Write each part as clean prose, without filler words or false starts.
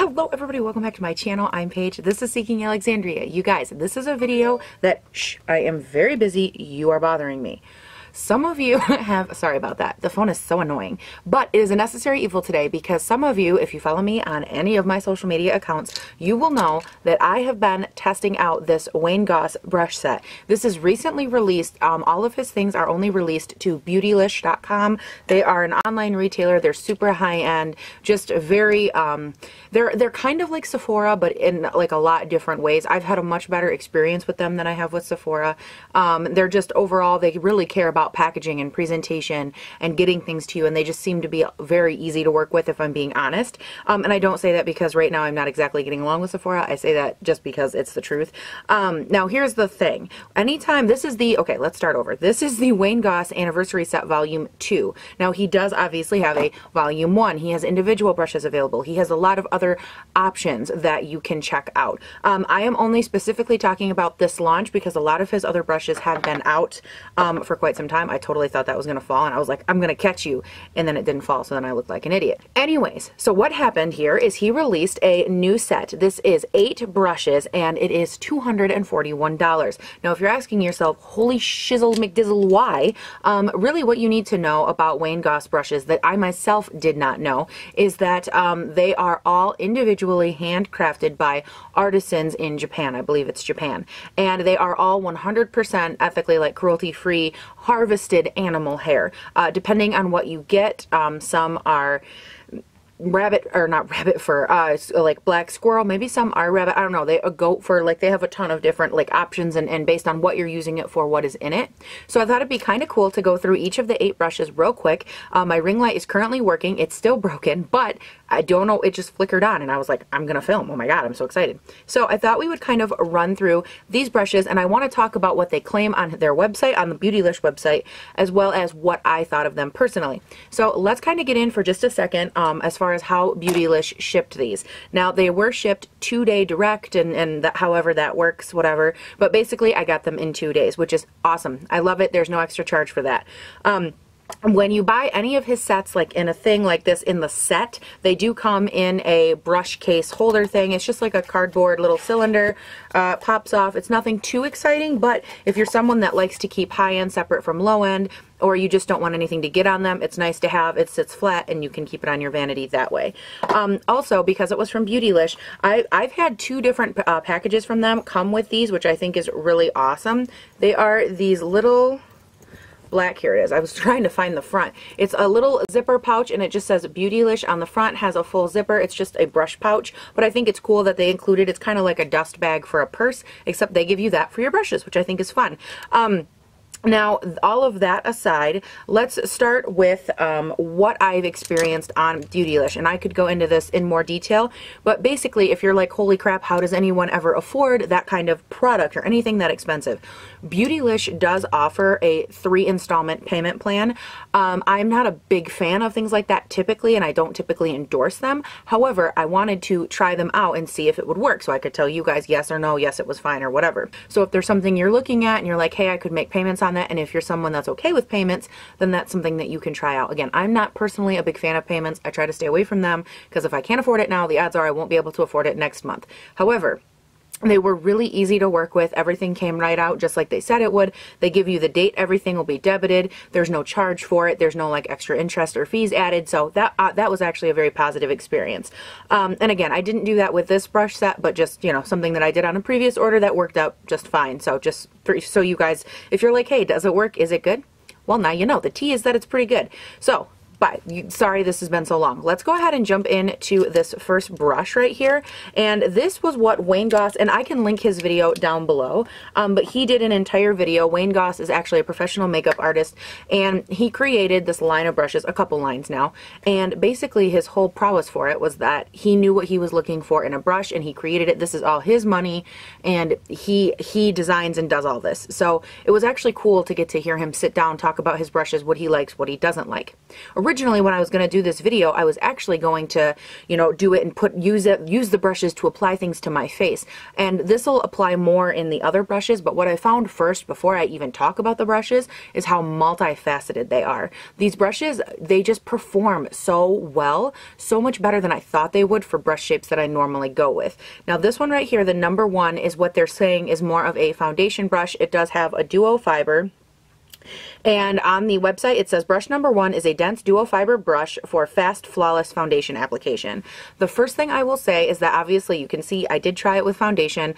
Hello everybody, welcome back to my channel. I'm Paige. This is Seeking Alexandria. You guys, this is a video that, I am very busy. You are bothering me. Some of you have, sorry about that, the phone is so annoying, but it is a necessary evil today because some of you, if you follow me on any of my social media accounts, you will know that I have been testing out this Wayne Goss brush set. This is recently released. All of his things are only released to beautylish.com. They are an online retailer. They're super high end, just very, they're kind of like Sephora, but in like a lot different ways. I've had a much better experience with them than I have with Sephora. They're just overall, they really care about packaging and presentation and getting things to you, and they just seem to be very easy to work with, if I'm being honest. And I don't say that because right now I'm not exactly getting along with Sephora. I say that just because it's the truth. Now here's the thing. Anytime, this is the, okay, let's start over. This is the Wayne Goss Anniversary Set Volume 2. Now he does obviously have a Volume 1. He has individual brushes available. He has a lot of other options that you can check out. I am only specifically talking about this launch because a lot of his other brushes have been out for quite some time. I totally thought that was going to fall, and I was like, I'm going to catch you, and then it didn't fall, so then I looked like an idiot. Anyways, so what happened here is he released a new set. This is 8 brushes, and it is $241. Now, if you're asking yourself, holy shizzle McDizzle, why? Really what you need to know about Wayne Goss brushes that I myself did not know is that they are all individually handcrafted by artisans in Japan. I believe it's Japan. And they are all 100% ethically, like cruelty-free, harvested animal hair. Depending on what you get, some are rabbit, or not rabbit fur, like black squirrel, maybe some are rabbit, I don't know, they a goat fur, like they have a ton of different like options and based on what you're using it for, what is in it. So I thought it'd be kind of cool to go through each of the 8 brushes real quick. My ring light is currently working. It's still broken, but I don't know, it just flickered on and I was like, I'm gonna film. Oh my god, I'm so excited. So I thought we would kind of run through these brushes, and I want to talk about what they claim on their website, on the Beautylish website, as well as what I thought of them personally. So let's kind of get in for just a second as far as how Beautylish shipped these. Now they were shipped 2-day direct, and that, however that works, whatever, but basically I got them in 2 days, which is awesome. I love it. There's no extra charge for that. When you buy any of his sets, like in a thing like this, in the set, they do come in a brush case holder thing. It's just like a cardboard little cylinder, pops off. It's nothing too exciting, but if you're someone that likes to keep high end separate from low end, or you just don't want anything to get on them, it's nice to have. It sits flat and you can keep it on your vanity that way. Also, because it was from Beautylish, I've had 2 different packages from them come with these, which I think is really awesome. They are these little black, here it is. I was trying to find the front. It's a little zipper pouch, and it just says Beautylish on the front, has a full zipper. It's just a brush pouch, but I think it's cool that they included, it's kind of like a dust bag for a purse, except they give you that for your brushes, which I think is fun. Now, all of that aside, let's start with what I've experienced on Beautylish, and I could go into this in more detail, but basically, if you're like, holy crap, how does anyone ever afford that kind of product or anything that expensive? Beautylish does offer a 3 installment payment plan. I'm not a big fan of things like that typically, and I don't typically endorse them. However, I wanted to try them out and see if it would work, so I could tell you guys yes or no, yes, it was fine, or whatever. So if there's something you're looking at and you're like, hey, I could make payments on that, and if you're someone that's okay with payments, then that's something that you can try out. Again, I'm not personally a big fan of payments. I try to stay away from them because if I can't afford it now, the odds are I won't be able to afford it next month. However, they were really easy to work with. Everything came right out just like they said it would. They give you the date. Everything will be debited. There's no charge for it. There's no like extra interest or fees added. So that was actually a very positive experience. And again, I didn't do that with this brush set, but just, you know, something that I did on a previous order that worked out just fine. So just so you guys, if you're like, hey, does it work? Is it good? Well, now you know. The tea is that it's pretty good. So, but sorry this has been so long. Let's go ahead and jump into this first brush right here. And this was what Wayne Goss, and I can link his video down below, but he did an entire video. Wayne Goss is actually a professional makeup artist, and he created this line of brushes, a couple lines now, and basically his whole prowess for it was that he knew what he was looking for in a brush, and he created it. This is all his money, and he designs and does all this. So it was actually cool to get to hear him sit down, talk about his brushes, what he likes, what he doesn't like. originally when I was going to do this video, I was actually going to, you know, do it and use the brushes to apply things to my face. And this will apply more in the other brushes, but what I found first before I even talk about the brushes is how multifaceted they are. These brushes, they just perform so well, so much better than I thought they would for brush shapes that I normally go with. Now this one right here, the number 1, is what they're saying is more of a foundation brush. It does have a duo fiber. And on the website, it says brush number 1 is a dense duo fiber brush for fast, flawless foundation application. The first thing I will say is that obviously you can see I did try it with foundation.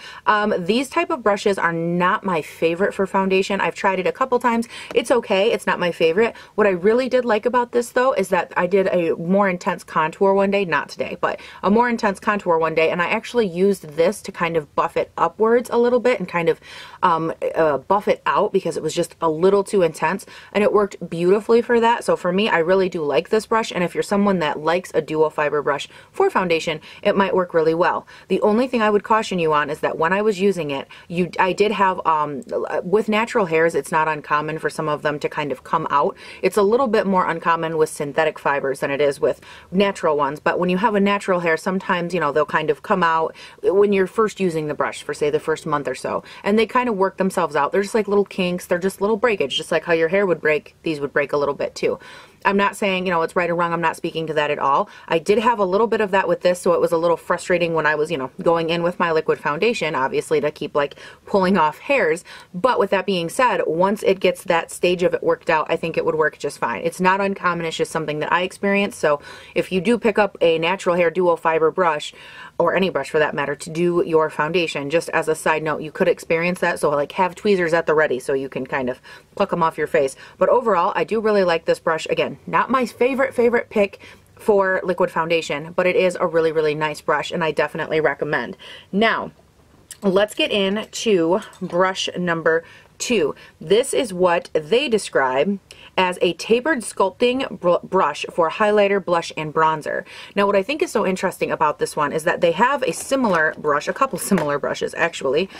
These type of brushes are not my favorite for foundation. I've tried it a couple times. It's okay. It's not my favorite. What I really did like about this though is that I did a more intense contour one day, not today, but a more intense contour one day, and I actually used this to kind of buff it upwards a little bit and kind of buff it out because it was just a little too intense. And it worked beautifully for that. So for me, I really do like this brush, and if you're someone that likes a duo fiber brush for foundation, it might work really well. The only thing I would caution you on is that when I was using it, I did have with natural hairs, it's not uncommon for some of them to kind of come out. It's a little bit more uncommon with synthetic fibers than it is with natural ones, but when you have a natural hair, sometimes, you know, they'll kind of come out when you're first using the brush for say the first month or so, and they kind of work themselves out. They're just like little kinks. They're just little breakage, just like how your hair would break, these would break a little bit too. I'm not saying, you know, it's right or wrong. I'm not speaking to that at all. I did have a little bit of that with this, so it was a little frustrating when I was, you know, going in with my liquid foundation, obviously to keep like pulling off hairs. But with that being said, once it gets that stage of it worked out, I think it would work just fine. It's not uncommon. It's just something that I experienced. So if you do pick up a natural hair duo fiber brush, or any brush for that matter, to do your foundation, just as a side note, you could experience that. So like have tweezers at the ready so you can kind of pluck them off your face. But overall, I do really like this brush. Again, not my favorite pick for liquid foundation, but it is a really, really nice brush, and I definitely recommend. Now, let's get into brush number 2. This is what they describe as a tapered sculpting brush for highlighter, blush, and bronzer. Now what I think is so interesting about this one is that they have a similar brush, a couple similar brushes actually,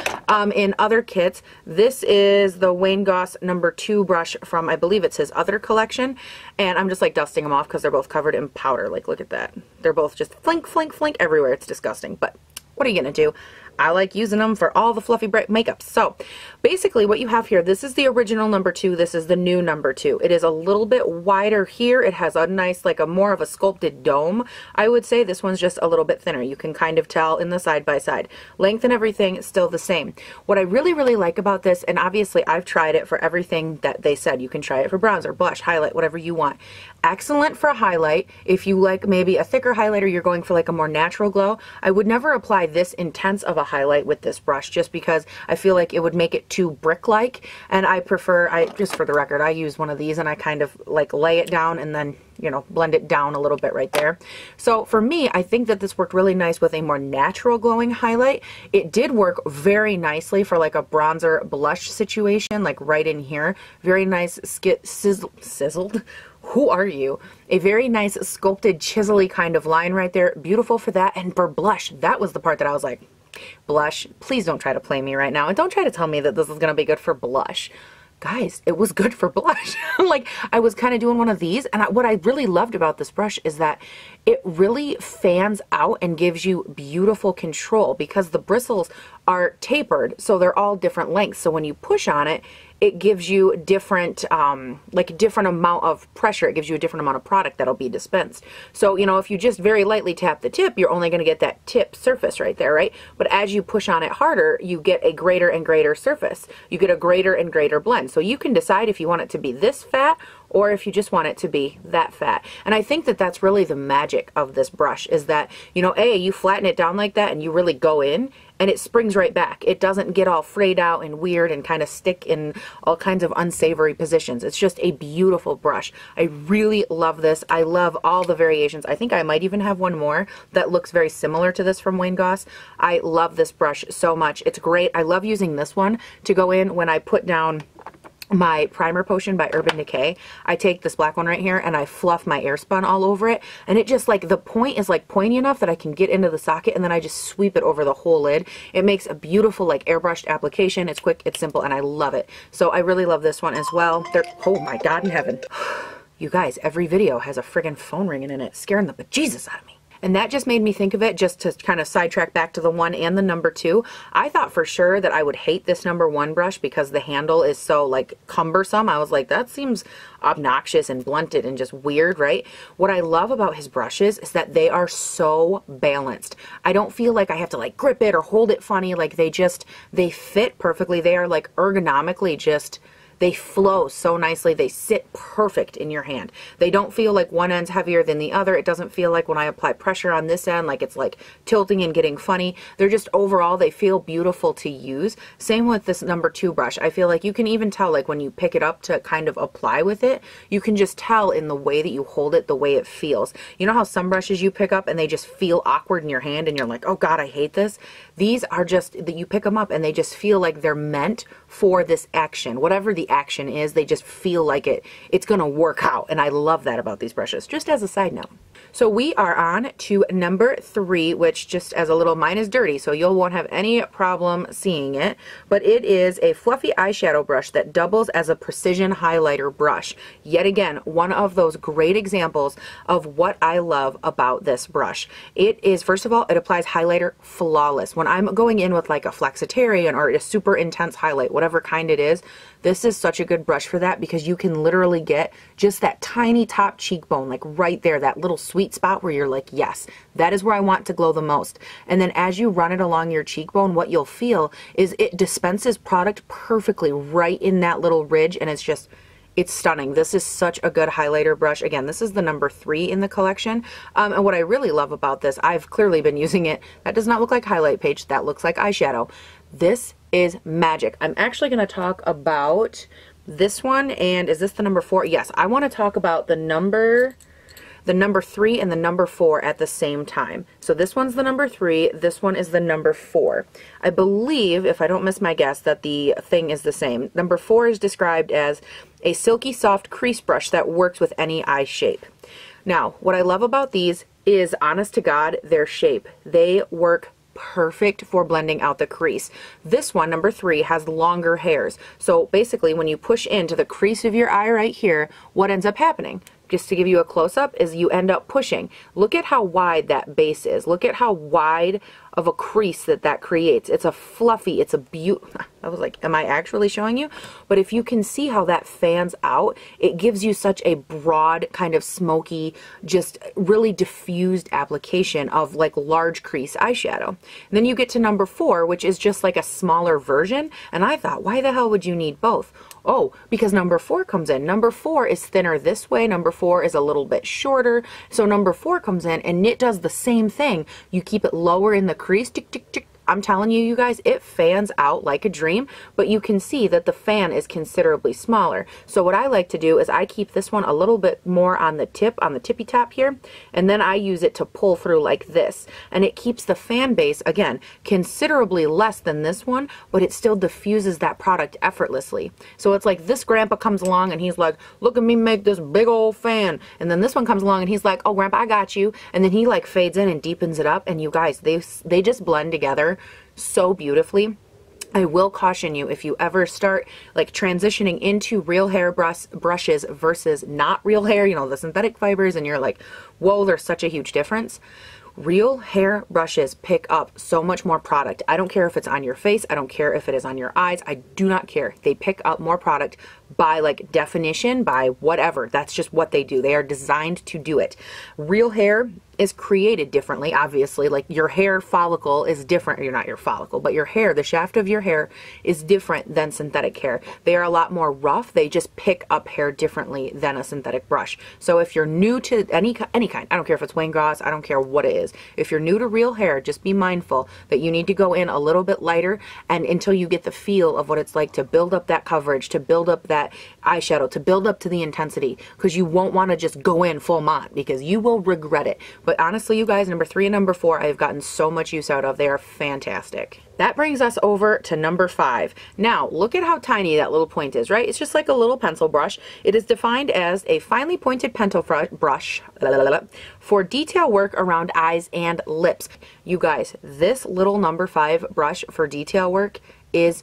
in other kits. This is the Goss number 2 brush from, I believe it's his other collection, and I'm just like dusting them off because they're both covered in powder. Like look at that. They're both just flink, flink, flink everywhere. It's disgusting, but what are you gonna do? I like using them for all the fluffy bright makeup. So basically what you have here, this is the original number 2. This is the new number 2. It is a little bit wider here. It has a nice, like a more of a sculpted dome. I would say this one's just a little bit thinner. You can kind of tell in the side by side. Length and everything is still the same. What I really, really like about this, and obviously I've tried it for everything that they said. You can try it for bronzer, blush, highlight, whatever you want. Excellent for a highlight. If you like maybe a thicker highlighter, you're going for like a more natural glow. I would never apply this intense of a highlight with this brush just because I feel like it would make it too brick-like, and I prefer, just for the record, I use one of these and I kind of like lay it down and then, you know, blend it down a little bit right there. So for me, I think that this worked really nice with a more natural glowing highlight. It did work very nicely for like a bronzer blush situation, like right in here. Very nice sizzled. Who are you? A very nice sculpted chiselly kind of line right there. Beautiful for that. And for blush, that was the part that I was like, blush, please don't try to play me right now. And don't try to tell me that this is going to be good for blush. Guys, it was good for blush. Like I was kind of doing one of these, and what I really loved about this brush is that it really fans out and gives you beautiful control because the bristles are tapered, so they're all different lengths. So when you push on it, it gives you different, like a different amount of pressure. It gives you a different amount of product that'll be dispensed. So, you know, if you just very lightly tap the tip, you're only going to get that tip surface right there, right? But as you push on it harder, you get a greater and greater surface. You get a greater and greater blend. So you can decide if you want it to be this fat or if you just want it to be that fat. And I think that that's really the magic of this brush is that, you know, you flatten it down like that and you really go in and it springs right back. It doesn't get all frayed out and weird and kind of stick in all kinds of unsavory positions. It's just a beautiful brush. I really love this. I love all the variations. I think I might even have one more that looks very similar to this from Goss. I love this brush so much. It's great. I love using this one to go in when I put down my primer potion by Urban Decay. I take this black one right here and I fluff my Airspun all over it, and it just like the point is like pointy enough that I can get into the socket, and then I just sweep it over the whole lid. It makes a beautiful like airbrushed application. It's quick, it's simple, and I love it. So I really love this one as well. Oh my God in heaven. You guys, every video has a friggin' phone ringing in it, scaring the bejesus out of me. And that just made me think of it, just to kind of sidetrack back to the 1 and the number 2. I thought for sure that I would hate this number 1 brush because the handle is so like cumbersome. I was like, that seems obnoxious and blunted and just weird, right? What I love about his brushes is that they are so balanced. I don't feel like I have to like grip it or hold it funny. Like they fit perfectly. They are like ergonomically just, they flow so nicely. They sit perfect in your hand. They don't feel like one end's heavier than the other. It doesn't feel like when I apply pressure on this end, like it's like tilting and getting funny. They're just overall, they feel beautiful to use. Same with this number 2 brush. I feel like you can even tell, like when you pick it up to kind of apply with it, you can just tell in the way that you hold it, the way it feels. You know how some brushes you pick up and they just feel awkward in your hand and you're like, oh God, I hate this. These are just that you pick them up and they just feel like they're meant for this action. Whatever the action is, they just feel like it's gonna work out, and I love that about these brushes, just as a side note. So we are on to number 3, which just as a little, mine is dirty, so you won't have any problem seeing it, but it is a fluffy eyeshadow brush that doubles as a precision highlighter brush. Yet again, one of those great examples of what I love about this brush. It is, first of all, it applies highlighter flawless. When I'm going in with like a flexitarian or a super intense highlight, whatever kind it is, this is such a good brush for that because you can literally get just that tiny top cheekbone, like right there, that little sweet spot where you're like, yes, that is where I want to glow the most. And then as you run it along your cheekbone, what you'll feel is it dispenses product perfectly right in that little ridge, and it's just, it's stunning. This is such a good highlighter brush. Again, this is the number 3 in the collection. And what I really love about this, I've clearly been using it. That does not look like highlight page. That looks like eyeshadow. This is magic. I'm actually going to talk about this one. And is this the number 4? Yes, I want to talk about the number 3 and the number 4 at the same time. So this one's the number 3, this one is the number 4. I believe, if I don't miss my guess, that the thing is the same. Number 4 is described as a silky soft crease brush that works with any eye shape. Now, what I love about these is, honest to God, their shape. They work perfect for blending out the crease. This one, number 3, has longer hairs. So basically, when you push into the crease of your eye right here, what ends up happening? Just to give you a close-up, is you end up pushing. Look at how wide that base is. Look at how wide of a crease that creates. It's a fluffy, it's a beautiful, I was like, am I actually showing you? But if you can see how that fans out, it gives you such a broad, kind of smoky, just really diffused application of like large crease eyeshadow. And then you get to number 4, which is just like a smaller version. And I thought, why the hell would you need both? Oh, because number 4 comes in. Number 4 is thinner this way. Number 4 is a little bit shorter. So number 4 comes in and it does the same thing. You keep it lower in the crease, tick, tick, tick. I'm telling you, you guys, it fans out like a dream, but you can see that the fan is considerably smaller. So what I like to do is I keep this one a little bit more on the tip, on the tippy top here, and then I use it to pull through like this. And it keeps the fan base, again, considerably less than this one, but it still diffuses that product effortlessly. So it's like this grandpa comes along and he's like, look at me make this big old fan. And then this one comes along and he's like, oh, grandpa, I got you. And then he like fades in and deepens it up. And you guys, they just blend together so beautifully. I will caution you, if you ever start like transitioning into real hair brushes versus not real hair, you know, the synthetic fibers, and you're like, whoa, there's such a huge difference. Real hair brushes pick up so much more product. I don't care if it's on your face. I don't care if it is on your eyes. I do not care. They pick up more product by like definition, by whatever. That's just what they do. They are designed to do it. Real hair is created differently, obviously. Like your hair follicle is different. You're not your follicle, but your hair, the shaft of your hair is different than synthetic hair. They are a lot more rough. They just pick up hair differently than a synthetic brush. So if you're new to any kind, I don't care if it's Wayne Goss, I don't care what it is. If you're new to real hair, just be mindful that you need to go in a little bit lighter and until you get the feel of what it's like to build up that coverage, to build up that eyeshadow, to build up to the intensity, because you won't want to just go in full mont because you will regret it. But honestly, you guys, number 3 and number 4, I've gotten so much use out of. They are fantastic. That brings us over to number 5. Now, look at how tiny that little point is, right? It's just like a little pencil brush. It is defined as a finely pointed pencil brush for detail work around eyes and lips. You guys, this little number 5 brush for detail work is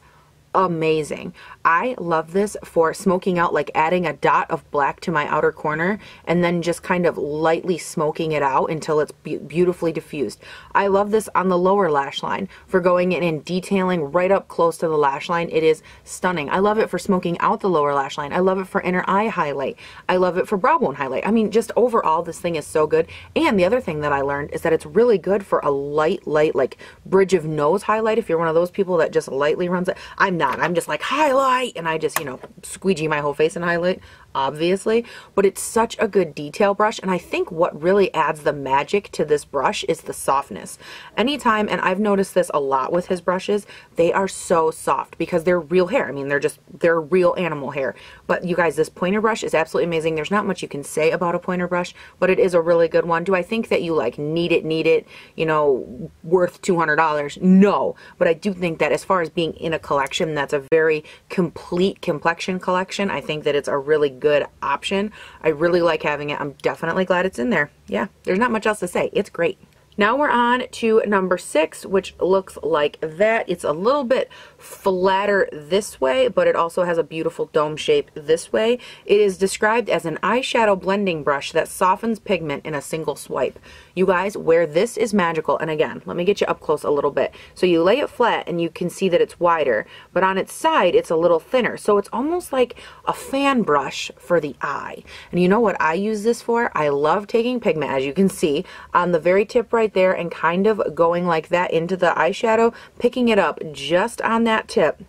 amazing. I love this for smoking out, like adding a dot of black to my outer corner and then just kind of lightly smoking it out until it's beautifully diffused. I love this on the lower lash line for going in and detailing right up close to the lash line. It is stunning. I love it for smoking out the lower lash line. I love it for inner eye highlight. I love it for brow bone highlight. I mean, just overall, this thing is so good. And the other thing that I learned is that it's really good for a light, like bridge of nose highlight. If you're one of those people that just lightly runs it. I'm not. I'm just like highlight, and I just, you know, squeegee my whole face in highlight, obviously. But it's such a good detail brush, and I think what really adds the magic to this brush is the softness. Anytime, and I've noticed this a lot with his brushes, they are so soft because they're real hair. I mean, they're real animal hair. But you guys, this pointer brush is absolutely amazing. There's not much you can say about a pointer brush, but it is a really good one. Do I think that you like need it, you know, worth $200? No, but I do think that as far as being in a collection that's a very complete complexion collection, I think that it's a really good option. I really like having it. I'm definitely glad it's in there. Yeah, there's not much else to say. It's great. Now we're on to number 6, which looks like that. It's a little bit flatter this way, but it also has a beautiful dome shape this way. It is described as an eyeshadow blending brush that softens pigment in a single swipe. You guys, where this is magical, and again, let me get you up close a little bit. So you lay it flat and you can see that it's wider, but on its side it's a little thinner. So it's almost like a fan brush for the eye. And you know what I use this for? I love taking pigment, as you can see, on the very tip right there and kind of going like that into the eyeshadow, picking it up just on that tip,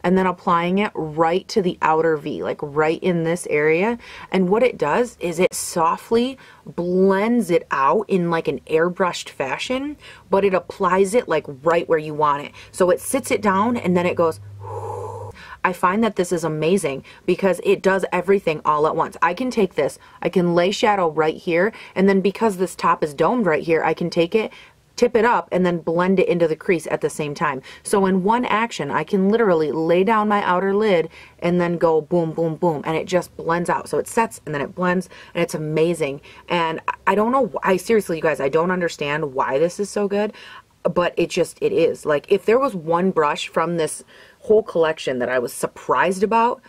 and then applying it right to the outer V, like right in this area. And what it does is it softly blends it out in like an airbrushed fashion, but it applies it like right where you want it. So it sits it down and then it goes. I find that this is amazing because it does everything all at once. I can take this, I can lay shadow right here, and then because this top is domed right here, I can take it, tip it up, and then blend it into the crease at the same time. So in one action, I can literally lay down my outer lid and then go boom, boom, boom, and it just blends out. So it sets and then it blends, and it's amazing. And I don't know, seriously, you guys, I don't understand why this is so good, but it is. Like, if there was one brush from this whole collection that I was surprised about,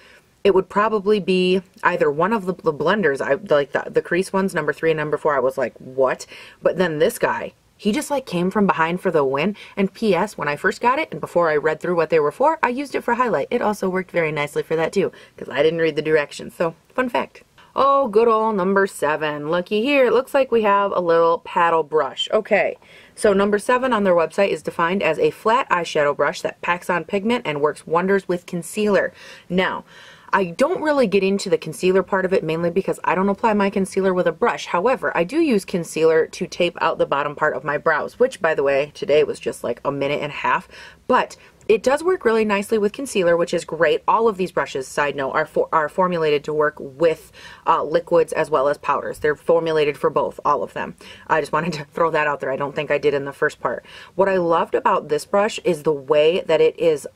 it would probably be either one of the blenders. I like the crease ones, number 3 and number 4. I was like, what? But then this guy, he just like came from behind for the win. And P.S., when I first got it and before I read through what they were for, I used it for highlight. It also worked very nicely for that too, because I didn't read the directions. So, fun fact. Oh, good old number 7. Looky here. It looks like we have a little paddle brush. Okay, so number 7 on their website is defined as a flat eyeshadow brush that packs on pigment and works wonders with concealer. Now, I don't really get into the concealer part of it, mainly because I don't apply my concealer with a brush. However, I do use concealer to tape out the bottom part of my brows, which, by the way, today was just like a minute and a half. But it does work really nicely with concealer, which is great. All of these brushes, side note, are formulated to work with liquids as well as powders. They're formulated for both, all of them. I just wanted to throw that out there. I don't think I did in the first part. What I loved about this brush is the way that it is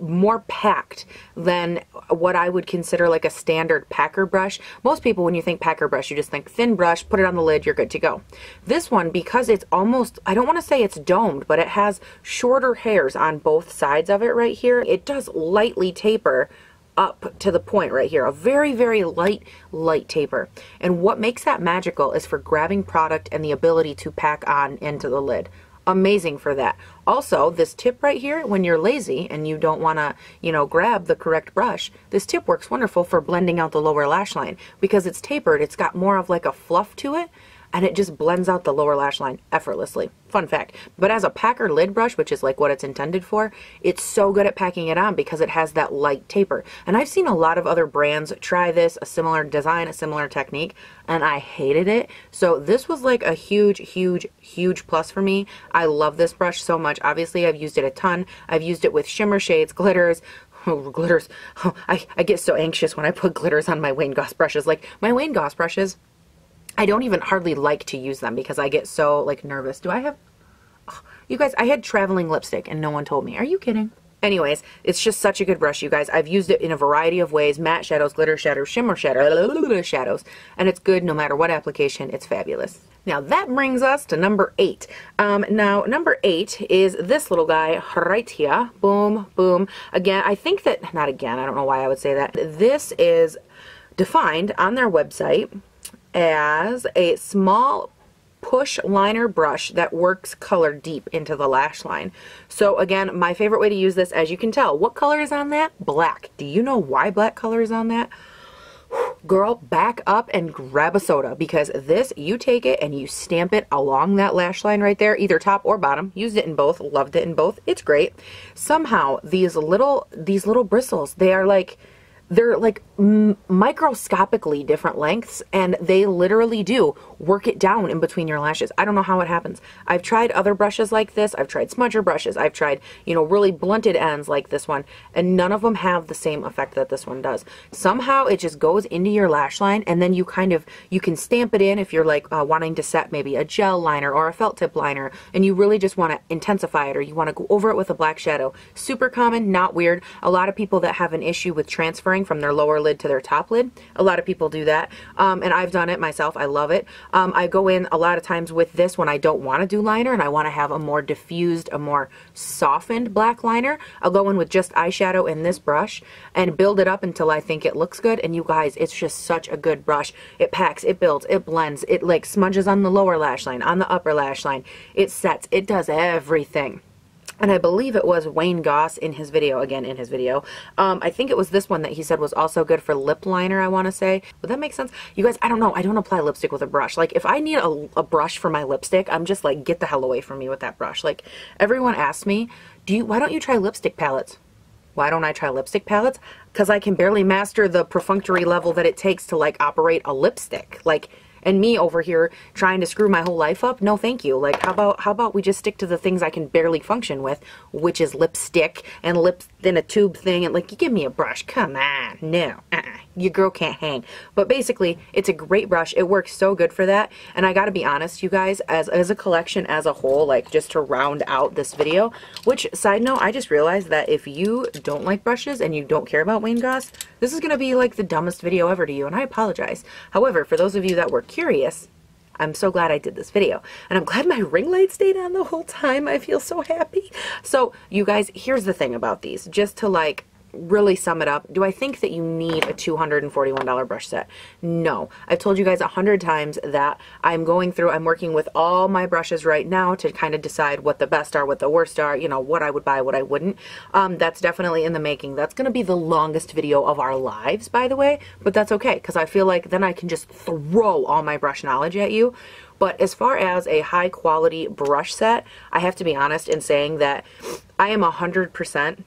more packed than what I would consider like a standard packer brush. Most people, when you think packer brush, you just think thin brush, put it on the lid, you're good to go. This one, because it's almost, I don't want to say it's domed, but it has shorter hairs on both sides of it right here. It does lightly taper up to the point right here, a very, very light taper. And what makes that magical is for grabbing product and the ability to pack on into the lid. Amazing for that. Also, this tip right here, when you're lazy and you don't want to, you know, grab the correct brush, this tip works wonderful for blending out the lower lash line because it's tapered. It's got more of like a fluff to it, and it just blends out the lower lash line effortlessly. Fun fact. But as a packer lid brush, which is like what it's intended for, it's so good at packing it on because it has that light taper. And I've seen a lot of other brands try this, a similar design, a similar technique, and I hated it. So this was like a huge plus for me. I love this brush so much. Obviously, I've used it a ton. I've used it with shimmer shades, glitters. Oh, glitters. Oh, I get so anxious when I put glitters on my Wayne Goss brushes. Like, my Wayne Goss brushes, I don't even hardly like to use them because I get so like nervous. Do I have, oh, you guys, I had traveling lipstick and no one told me. Are you kidding? Anyways, it's just such a good brush, you guys. I've used it in a variety of ways: matte shadows, glitter shadows, shimmer shadows, and it's good no matter what application. It's fabulous. Now that brings us to number 8. Now number 8 is this little guy right here. Boom, boom. Again, I think that, not again, I don't know why I would say that. This is defined on their website as a small push liner brush that works color deep into the lash line. So again, my favorite way to use this, as you can tell, what color is on that? Black. Do you know why black color is on that? Girl, back up and grab a soda, because this, you take it and you stamp it along that lash line right there, either top or bottom. Used it in both, loved it in both. It's great. Somehow these little bristles, they're like microscopically different lengths, and they literally do work it down in between your lashes. I don't know how it happens. I've tried other brushes like this. I've tried smudger brushes. I've tried, you know, really blunted ends like this one, and none of them have the same effect that this one does. Somehow it just goes into your lash line, and then you can stamp it in if you're like wanting to set maybe a gel liner or a felt tip liner, and you really just want to intensify it, or you want to go over it with a black shadow. Super common, not weird. A lot of people that have an issue with transferring from their lower lid to their top lid, a lot of people do that, and I've done it myself. I love it. I go in a lot of times with this when I don't want to do liner and I want to have a more diffused, a more softened black liner. I'll go in with just eyeshadow in this brush and build it up until I think it looks good. And you guys, it's just such a good brush. It packs, it builds, it blends, it like smudges on the lower lash line, on the upper lash line. It sets, it does everything. And I believe it was Wayne Goss in his video, I think it was this one that he said was also good for lip liner, I want to say. Would that make sense? You guys, I don't know. I don't apply lipstick with a brush. Like, if I need a brush for my lipstick, I'm just like, get the hell away from me with that brush. Like, everyone asks me, why don't you try lipstick palettes? Why don't I try lipstick palettes? Because I can barely master the perfunctory level that it takes to, like, operate a lipstick. Like, and me over here trying to screw my whole life up? No, thank you. Like, how about we just stick to the things I can barely function with, which is lipstick and lips in a tube thing, and like, you give me a brush. Come on. No. Your girl can't hang. But basically, it's a great brush. It works so good for that. And I gotta be honest, you guys, as a collection as a whole, like, just to round out this video, which, side note, I just realized that if you don't like brushes and you don't care about Wayne Goss, this is gonna be like the dumbest video ever to you, and I apologize. However, for those of you that were curious, I'm so glad I did this video, and I'm glad my ring light stayed on the whole time. I feel so happy. So you guys, here's the thing about these, just to like really sum it up. Do I think that you need a $241 brush set? No. I've told you guys 100 times that I'm working with all my brushes right now to kind of decide what the best are, what the worst are, you know, what I would buy, what I wouldn't. That's definitely in the making. That's going to be the longest video of our lives, by the way, but that's okay, because I feel like then I can just throw all my brush knowledge at you. But as far as a high quality brush set, I have to be honest in saying that I am 100%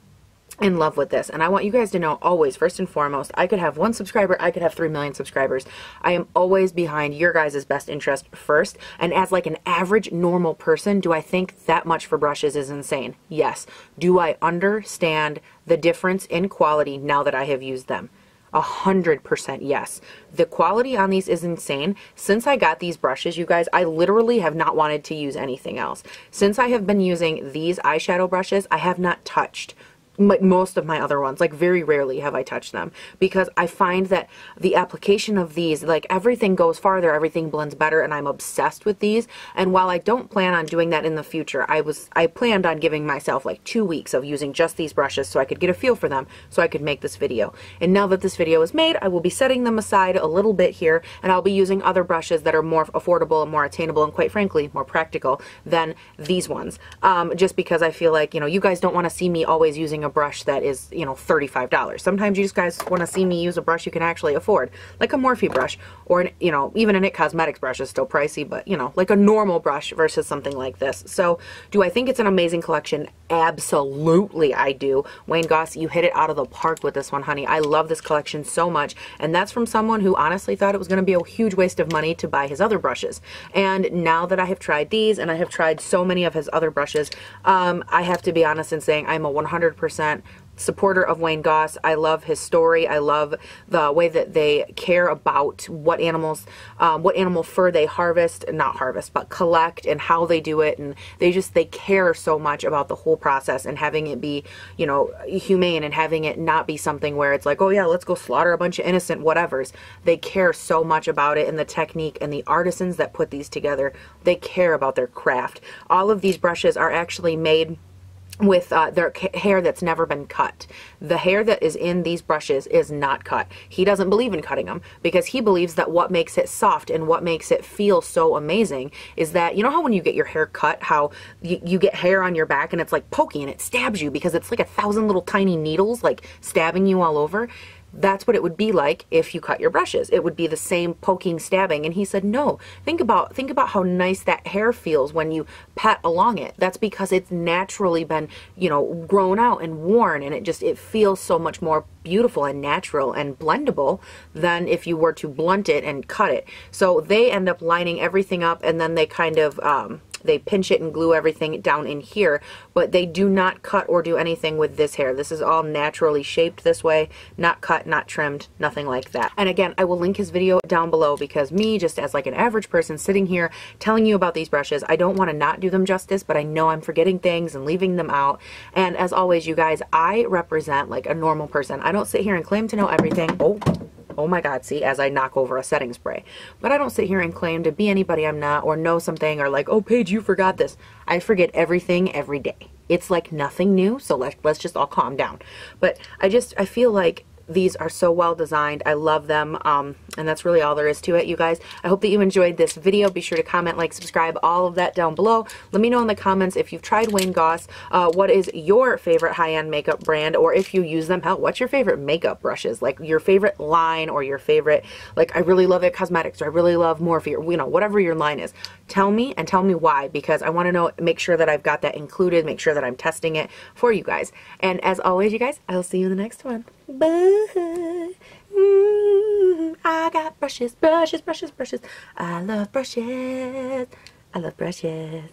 in love with this. And I want you guys to know always, first and foremost, I could have 1 subscriber, I could have 3 million subscribers. I am always behind your guys' best interest first. And as like an average normal person, do I think that much for brushes is insane? Yes. Do I understand the difference in quality now that I have used them? 100% yes. The quality on these is insane. Since I got these brushes, you guys, I literally have not wanted to use anything else. Since I have been using these eyeshadow brushes, I have not touched most of my other ones. Like, very rarely have I touched them, because I find that the application of these, like, everything goes farther, everything blends better, and I'm obsessed with these. And while I don't plan on doing that in the future, I planned on giving myself like 2 weeks of using just these brushes so I could get a feel for them, so I could make this video. And now that this video is made, I will be setting them aside a little bit here, and I'll be using other brushes that are more affordable and more attainable and, quite frankly, more practical than these ones. Just because I feel like, you know, you guys don't want to see me always using a brush that is, you know, $35. Sometimes you just guys want to see me use a brush you can actually afford, like a Morphe brush, or an, you know, even an IT Cosmetics brush is still pricey, but, you know, like a normal brush versus something like this. So do I think it's an amazing collection? Absolutely I do. Wayne Goss, you hit it out of the park with this one, honey. I love this collection so much, and that's from someone who honestly thought it was going to be a huge waste of money to buy his other brushes. And now that I have tried these, and I have tried so many of his other brushes, I have to be honest in saying I'm a 100% supporter of Wayne Goss. I love his story. I love the way that they care about what animals, what animal fur they not harvest, but collect, and how they do it. And they care so much about the whole process and having it be, you know, humane, and having it not be something where it's like, oh yeah, let's go slaughter a bunch of innocent whatevers. They care so much about it, and the technique, and the artisans that put these together, they care about their craft. All of these brushes are actually made with their hair that's never been cut. The hair that is in these brushes is not cut. He doesn't believe in cutting them, because he believes that what makes it soft and what makes it feel so amazing is that, you know how when you get your hair cut, how you get hair on your back and it's like poking and it stabs you because it's like 1,000 little tiny needles like stabbing you all over? That's what it would be like if you cut your brushes. It would be the same poking, stabbing. And he said, no, think about how nice that hair feels when you pat along it. That's because it's naturally been, you know, grown out and worn, and it feels so much more beautiful and natural and blendable than if you were to blunt it and cut it. So they end up lining everything up, and then they kind of they pinch it and glue everything down in here, but they do not cut or do anything with this hair. This is all naturally shaped this way, not cut, not trimmed, nothing like that. And again, I will link his video down below, because me, just as like an average person sitting here telling you about these brushes, I don't want to not do them justice, but I know I'm forgetting things and leaving them out. And as always, you guys, I represent like a normal person. I don't sit here and claim to know everything. Oh my God, see, as I knock over a setting spray. But I don't sit here and claim to be anybody I'm not, or know something, or like, oh, Paige, you forgot this. I forget everything every day. It's like nothing new, so let's just all calm down. But I feel like these are so well designed. I love them, and that's really all there is to it, you guys. I hope that you enjoyed this video. Be sure to comment, like, subscribe, all of that down below. Let me know in the comments if you've tried Wayne Goss, what is your favorite high-end makeup brand, or if you use them. Hell, what's your favorite makeup brushes? Like your favorite line, or your favorite, like, I really love It Cosmetics, or I really love Morphe, or, you know, whatever your line is. Tell me, and tell me why, because I want to know, make sure that I've got that included, make sure that I'm testing it for you guys. And as always, you guys, I'll see you in the next one. Bye. I got brushes, brushes, brushes, brushes. I love brushes. I love brushes.